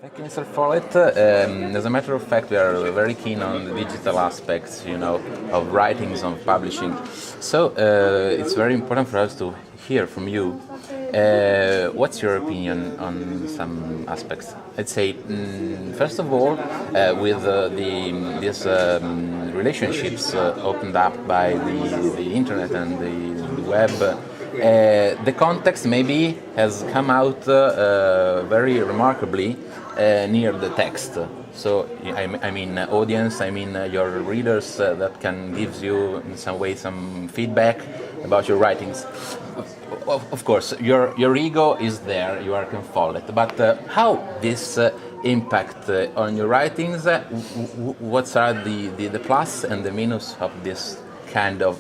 Thank you, Mr. Follett. As a matter of fact, we are very keen on the digital aspects, of writings, of publishing. So it's very important for us to hear from you. What's your opinion on some aspects? I'd say, first of all, with these relationships opened up by the internet and the web. The context maybe has come out very remarkably near the text. So I mean audience, I mean your readers that can give you in some way some feedback about your writings. Of course, your ego is there, you are Follett, but how this impact on your writings? What are the plus and the minus of this kind of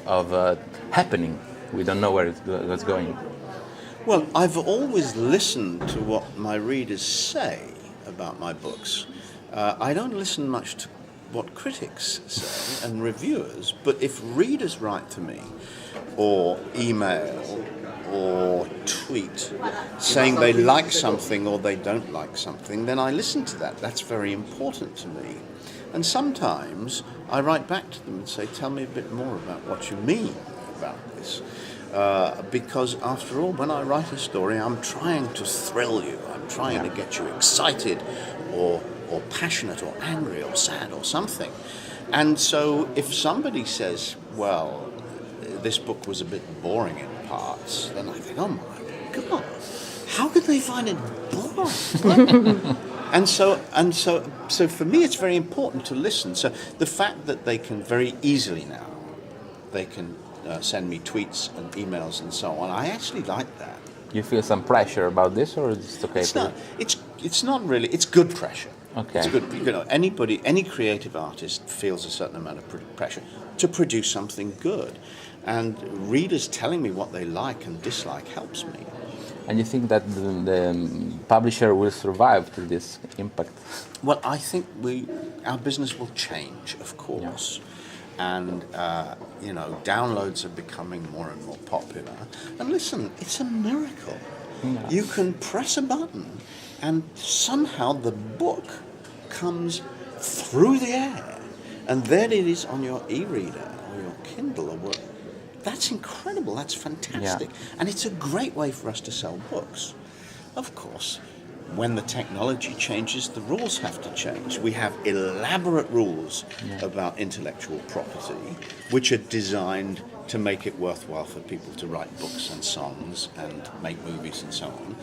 happening? We don't know where it's going. Well, I've always listened to what my readers say about my books. I don't listen much to what critics say and reviewers, but if readers write to me or email or tweet saying they like something or they don't like something, then I listen to that. That's very important to me. And sometimes I write back to them and say, tell me a bit more about what you mean about this. Because after all, when I write a story, I'm trying to thrill you. I'm trying to get you excited or passionate or angry or sad or something. And so if somebody says, well, this book was a bit boring in parts, then I think, oh my God, how could they find it boring? And so for me, it's very important to listen. So the fact that they can very easily now, they can send me tweets and emails and so on, I actually like that. You feel some pressure about this, or is it okay? It's not really. It's good pressure. Okay. It's good. Any creative artist feels a certain amount of pressure to produce something good, and readers telling me what they like and dislike helps me. And you think that the publisher will survive to this impact? Well, I think our business will change, of course. Yeah. And, downloads are becoming more and more popular. And listen, it's a miracle. Yeah. You can press a button and somehow the book comes through the air. And then it is on your e-reader or your Kindle or whatever. That's incredible. That's fantastic. Yeah. And it's a great way for us to sell books. Of course, when the technology changes, the rules have to change. We have elaborate rules about intellectual property, which are designed to make it worthwhile for people to write books and songs and make movies and so on.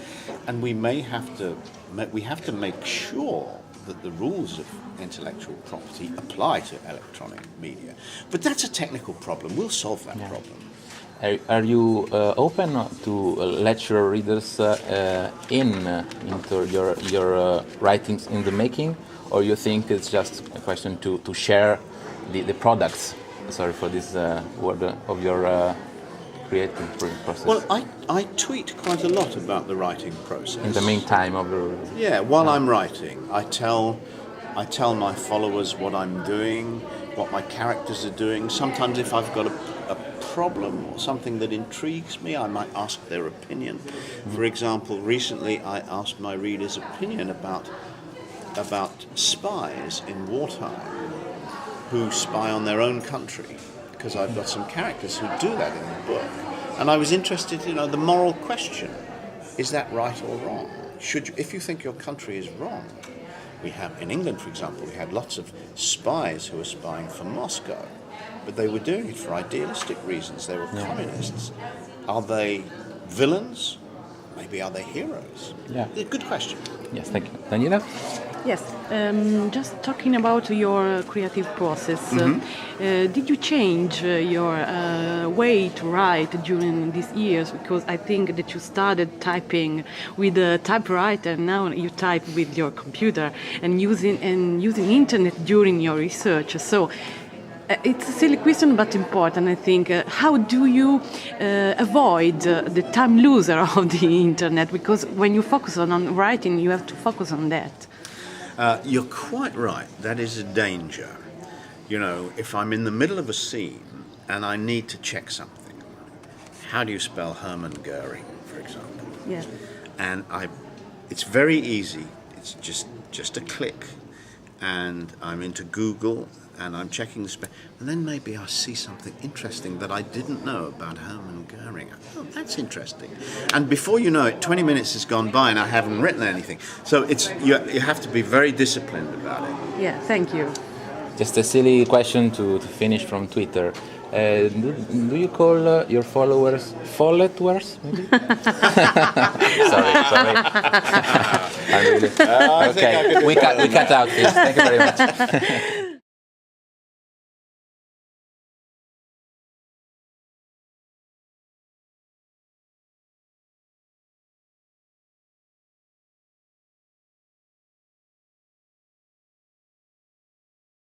And we have to make sure that the rules of intellectual property apply to electronic media. But that's a technical problem. We'll solve that problem. Are you open to let your readers into your writings in the making, or you think it's just a question to share the products? Sorry for this word of your creative process. Well, I tweet quite a lot about the writing process. In the meantime of the while I'm writing, I tell my followers what I'm doing, what my characters are doing. Sometimes if I've got a problem or something that intrigues me, I might ask their opinion. For example, recently I asked my readers' opinion about spies in wartime who spy on their own country, because I've got some characters who do that in the book. And I was interested, the moral question, is that right or wrong? If you think your country is wrong, we have, in England, for example, we had lots of spies who were spying for Moscow, but they were doing it for idealistic reasons. They were communists. Are they villains? Maybe are they heroes? Yeah. Good question. Yes, thank you. Daniela? Yes, just talking about your creative process, did you change your way to write during these years? Because I think that you started typing with a typewriter, and now you type with your computer and using internet during your research. So it's a silly question, but important, I think. How do you avoid the time loser of the internet? Because when you focus on writing, you have to focus on that. You're quite right. That is a danger. If I'm in the middle of a scene and I need to check something, how do you spell Hermann Goering, for example? Yeah. And it's very easy. It's just a click, and I'm into Google, and I'm checking the spec, and then maybe I see something interesting that I didn't know about Hermann Goering. Oh, that's interesting. And before you know it, 20 minutes has gone by and I haven't written anything. So you have to be very disciplined about it. Yeah, thank you. Just a silly question to finish from Twitter. Do you call your followers Folletters, maybe? sorry. I'm really, okay, we cut out this. Thank you very much.